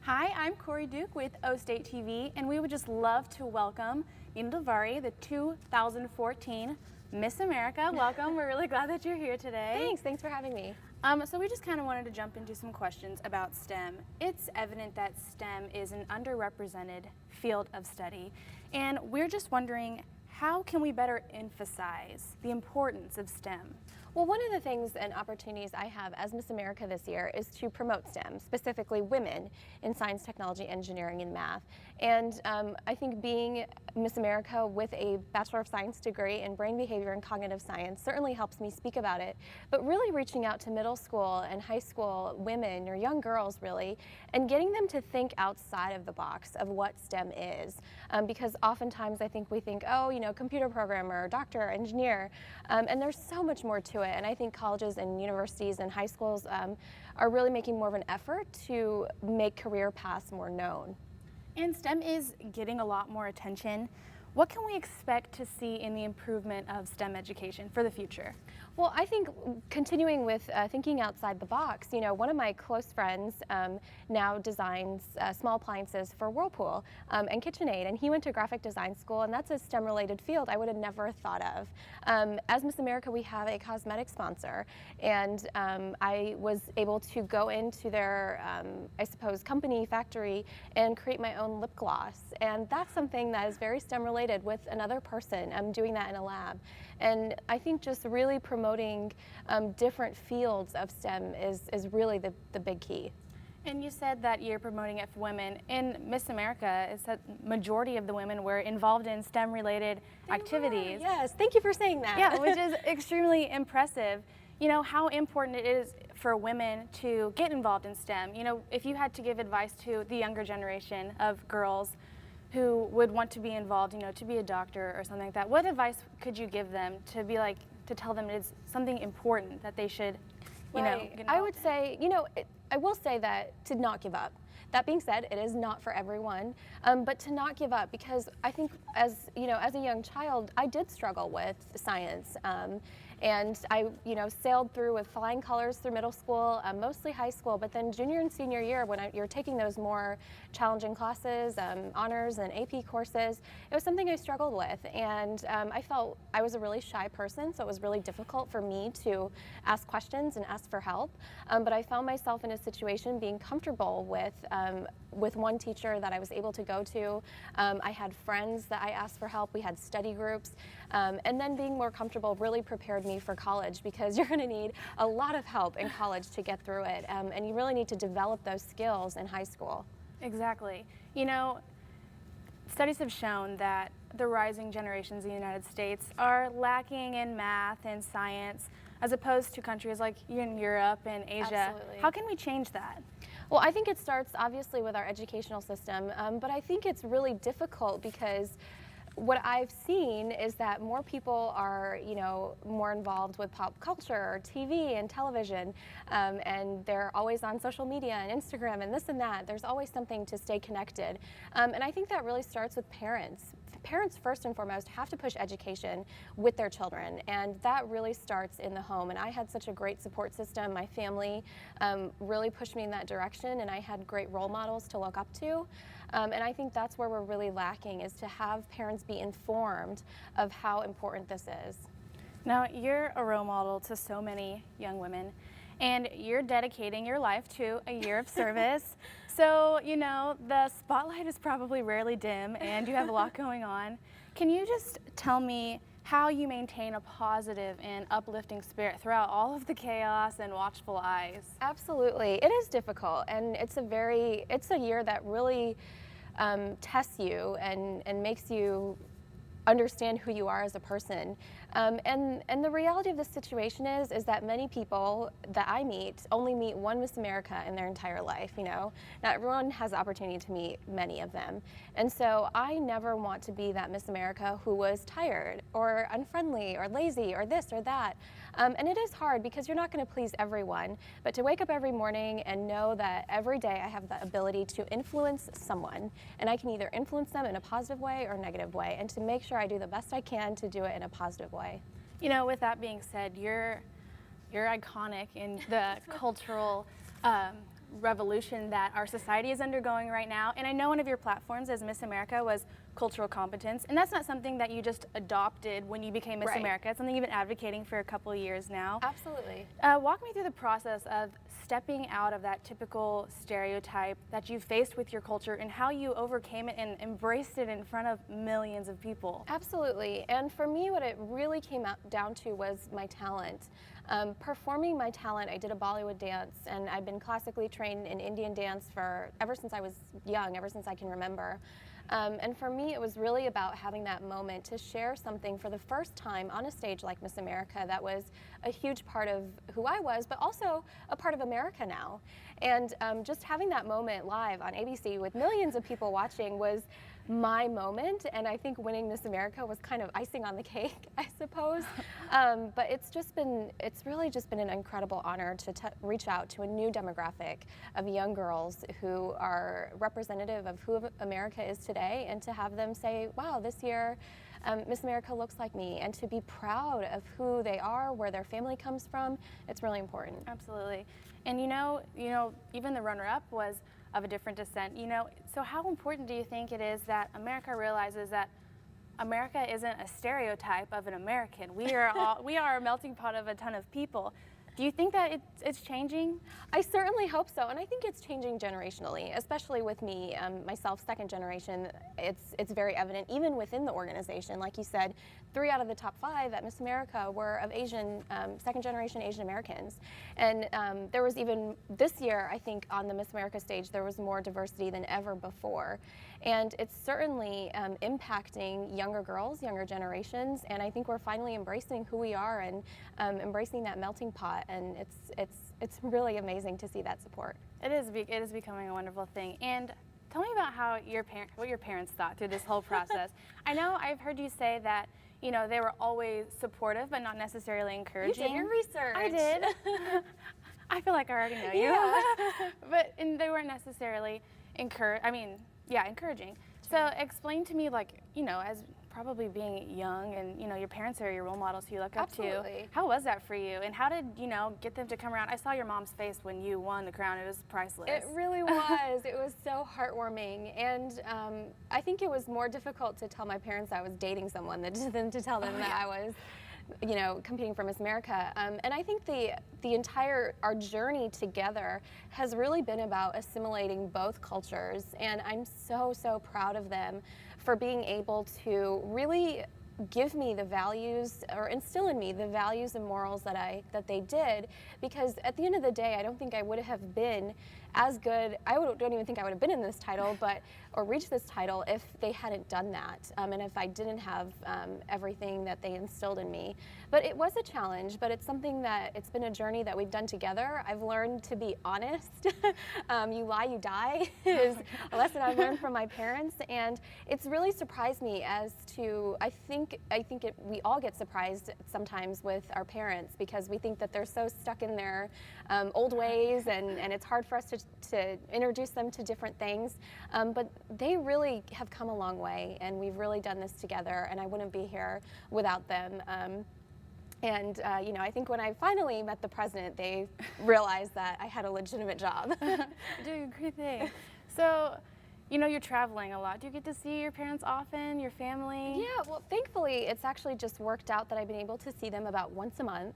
Hi, I'm Cori Duke with OStateTV, and we would just love to welcome Nina Davuluri, the 2014 Miss America. Welcome. We're really glad that you're here today. Thanks for having me. So we just kind of wanted to jump into some questions about STEM. It's evident that STEM is an underrepresented field of study, and we're just wondering, how can we better emphasize the importance of STEM? Well, one of the things and opportunities I have as Miss America this year is to promote STEM, specifically women in science, technology, engineering, and math. And I think being Miss America with a Bachelor of Science degree in brain behavior and cognitive science certainly helps me speak about it. But really reaching out to middle school and high school women, or young girls really, and getting them to think outside of the box of what STEM is. Because oftentimes I think we think, oh, you know, computer programmer, doctor, engineer, and there's so much more to it. And I think colleges and universities and high schools are really making more of an effort to make career paths more known. And STEM is getting a lot more attention. What can we expect to see in the improvement of STEM education for the future? Well, I think continuing with thinking outside the box, you know, one of my close friends now designs small appliances for Whirlpool and KitchenAid, and he went to graphic design school, and that's a STEM-related field I would have never thought of. As Miss America, we have a cosmetic sponsor, and I was able to go into their, I suppose, company factory and create my own lip gloss, and that's something that is very STEM-related with another person. I'm doing that in a lab. And I think just really promoting different fields of STEM is really the big key. And you said that you're promoting it for women. In Miss America, it's that majority of the women were involved in STEM-related activities. Yes, thank you for saying that. Yeah, which is extremely impressive. You know, how important it is for women to get involved in STEM. You know, if you had to give advice to the younger generation of girls who would want to be involved, you know, to be a doctor or something like that, what advice could you give them to be like, to tell them it's something important that they should, you know, get involved I would say, you know, I will say that to not give up. That being said, it is not for everyone, but to not give up, because I think as, you know, as a young child, I did struggle with science. And I, you know, sailed through with flying colors through middle school, mostly high school, but then junior and senior year, when you're taking those more challenging classes, honors and AP courses, it was something I struggled with. And I felt I was a really shy person, so it was really difficult for me to ask questions and ask for help. But I found myself in a situation being comfortable with one teacher that I was able to go to. I had friends that I asked for help. We had study groups. And then being more comfortable really prepared me for college, because you're going to need a lot of help in college to get through it. And you really need to develop those skills in high school. Exactly. You know, studies have shown that the rising generations in the United States are lacking in math and science, as opposed to countries like in Europe and Asia. Absolutely. How can we change that? Well, I think it starts obviously with our educational system, but I think it's really difficult because what I've seen is that more people are, you know, more involved with pop culture, TV and television, and they're always on social media and Instagram and this and that. There's always something to stay connected. And I think that really starts with parents. Parents, first and foremost, have to push education with their children, and that really starts in the home. And I had such a great support system. My family really pushed me in that direction, and I had great role models to look up to. And I think that's where we're really lacking, is to have parents be informed of how important this is. Now, you're a role model to so many young women, and you're dedicating your life to a year of service. So, you know, the spotlight is probably rarely dim, and you have a lot going on. Can you just tell me how you maintain a positive and uplifting spirit throughout all of the chaos and watchful eyes? Absolutely. It is difficult, and it's a year that really tests you and makes you understand who you are as a person. And the reality of the situation is that many people that I meet only meet one Miss America in their entire life, you know. Not everyone has the opportunity to meet many of them. And so I never want to be that Miss America who was tired or unfriendly or lazy or this or that. And it is hard because you're not going to please everyone, but to wake up every morning and know that every day I have the ability to influence someone, and I can either influence them in a positive way or a negative way, and to make sure I do the best I can to do it in a positive way. You know, with that being said, you're iconic in the cultural revolution that our society is undergoing right now. And I know one of your platforms as Miss America was cultural competence, and that's not something that you just adopted when you became Miss Right. America. It's something you've been advocating for a couple of years now. Absolutely. Walk me through the process of stepping out of that typical stereotype that you faced with your culture and how you overcame it and embraced it in front of millions of people. Absolutely. And for me, what it really came down to was my talent. Performing my talent, I did a Bollywood dance, and I've been classically trained in Indian dance ever since I was young, ever since I can remember. And for me, it was really about having that moment to share something for the first time on a stage like Miss America that was a huge part of who I was, but also a part of America now. And just having that moment live on ABC with millions of people watching was my moment, and I think winning Miss America was kind of icing on the cake, I suppose. But it's really just been an incredible honor to reach out to a new demographic of young girls who are representative of who America is today, and to have them say, wow, this year Miss America looks like me, and to be proud of who they are, where their family comes from. It's really important. Absolutely. And you know, even the runner-up was of a different descent. So how important do you think it is that America realizes that America isn't a stereotype of an American? We are a melting pot of a ton of people. Do you think that it's changing? I certainly hope so, and I think it's changing generationally, especially with me, myself, second generation. It's very evident even within the organization. Like you said, 3 out of the top 5 at Miss America were of Asian, second generation Asian Americans. And there was even this year, I think, on the Miss America stage, there was more diversity than ever before. And it's certainly impacting younger girls, younger generations, and I think we're finally embracing who we are and embracing that melting pot, and it's really amazing to see that support. It is becoming a wonderful thing. And tell me about how what your parents thought through this whole process. I know I've heard you say that they were always supportive, but not necessarily encouraging. You did your research. I did. I feel like I already know you. Yeah. And they weren't necessarily encouraging. So explain to me, as probably being young and, your parents are your role models who you look up Absolutely. to. How was that for you? And how did, get them to come around? I saw your mom's face when you won the crown. It was priceless. It really was. It was so heartwarming. And I think it was more difficult to tell my parents I was dating someone than to tell them that I was competing for Miss America. And I think our journey together has really been about assimilating both cultures, and I'm so, so proud of them for being able to really give me the values, or instill in me the values and morals that they did, because at the end of the day, I don't think I would have been as good. Don't even think I would have been in this title, or reached this title if they hadn't done that, and if I didn't have everything that they instilled in me. But it was a challenge, but it's been a journey that we've done together. I've learned to be honest. You lie, you die is a lesson I've learned from my parents, and it's really surprised me as to, I think we all get surprised sometimes with our parents, because we think that they're so stuck in their old ways, and it's hard for us to introduce them to different things. But they really have come a long way, and we've really done this together, and I wouldn't be here without them. I think when I finally met the president, they realized that I had a legitimate job. You're doing a great thing. So, you're traveling a lot. Do you get to see your parents often, your family? Yeah, well, thankfully, it's actually just worked out that I've been able to see them about once a month,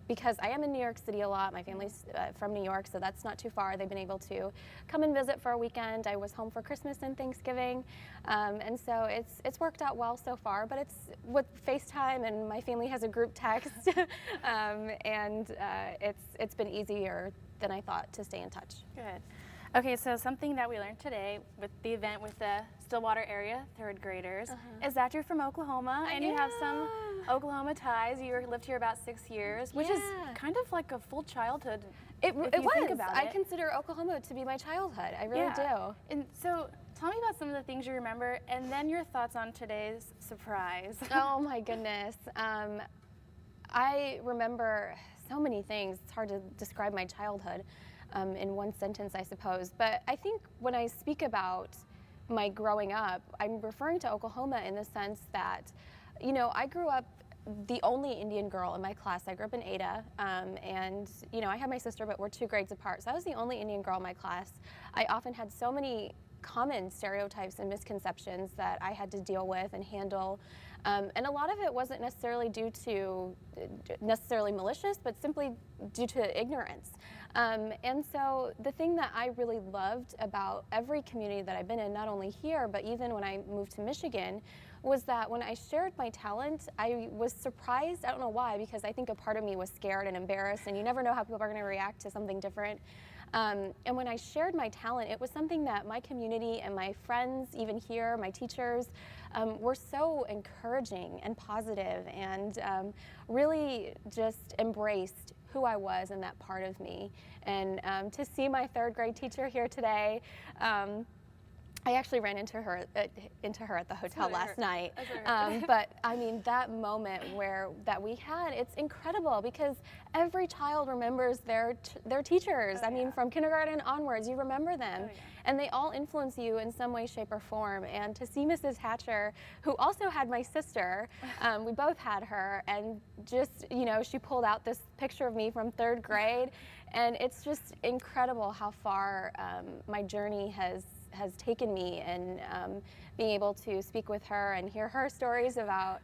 because I am in New York City a lot. My family's from New York, so that's not too far. They've been able to come and visit for a weekend. I was home for Christmas and Thanksgiving, and so it's worked out well so far, but it's with FaceTime, and my family has a group text, it's been easier than I thought to stay in touch. Good. Okay, so something that we learned today with the event with the Stillwater area third graders is that you're from Oklahoma, and you have some Oklahoma ties. You lived here about 6 years, which is kind of like a full childhood. It was. Think about I consider Oklahoma to be my childhood. I really do. And so tell me about some of the things you remember, and then your thoughts on today's surprise. Oh my goodness. I remember so many things. It's hard to describe my childhood in one sentence, I suppose. But I think when I speak about my growing up, I'm referring to Oklahoma in the sense that, I grew up the only Indian girl in my class. I grew up in Ada, and you know, I had my sister, but we're 2 grades apart. So I was the only Indian girl in my class. I often had so many common stereotypes and misconceptions that I had to deal with and handle. And a lot of it wasn't necessarily due to necessarily malicious, but simply due to ignorance. And so the thing that I really loved about every community that I've been in, not only here, but even when I moved to Michigan, was that when I shared my talent, I was surprised. I don't know why, because I think a part of me was scared and embarrassed, and you never know how people are going to react to something different. And when I shared my talent, it was something that my community and my friends, even here, my teachers, were so encouraging and positive, and really just embraced who I was and that part of me. And to see my 3rd grade teacher here today, I actually ran into her at the hotel last night. But I mean, that moment that we had, it's incredible, because every child remembers their teachers. I mean, from kindergarten onwards, you remember them. And they all influence you in some way, shape, or form. And to see Mrs. Hatcher, who also had my sister, we both had her, and just, you know, she pulled out this picture of me from 3rd grade, and it's just incredible how far my journey has taken me, and being able to speak with her and hear her stories about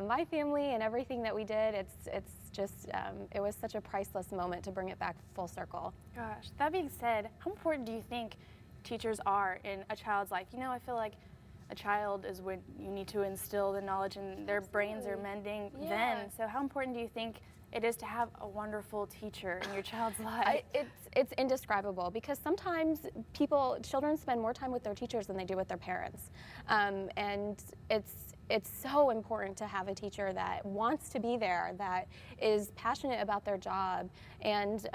my family and everything that we did, it's just, it was such a priceless moment to bring it back full circle. Gosh, that being said, how important do you think teachers are in a child's life? You know, I feel like a child is when you need to instill the knowledge, and their brains are mending then. So how important do you think it is to have a wonderful teacher in your child's life? It's indescribable, because sometimes children spend more time with their teachers than they do with their parents. And it's so important to have a teacher that wants to be there, that is passionate about their job, and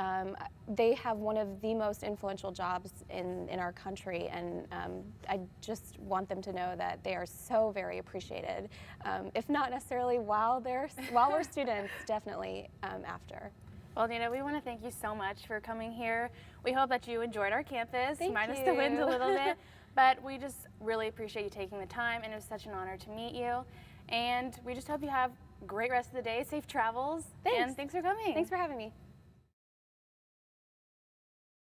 they have one of the most influential jobs in our country, and I just want them to know that they are so very appreciated, if not necessarily while we're students, definitely after. Well, Nina, we want to thank you so much for coming here. We hope that you enjoyed our campus, minus you. the wind a little bit. But we just really appreciate you taking the time, and it was such an honor to meet you. And we just hope you have a great rest of the day, safe travels. Thanks. And thanks for coming. Thanks for having me.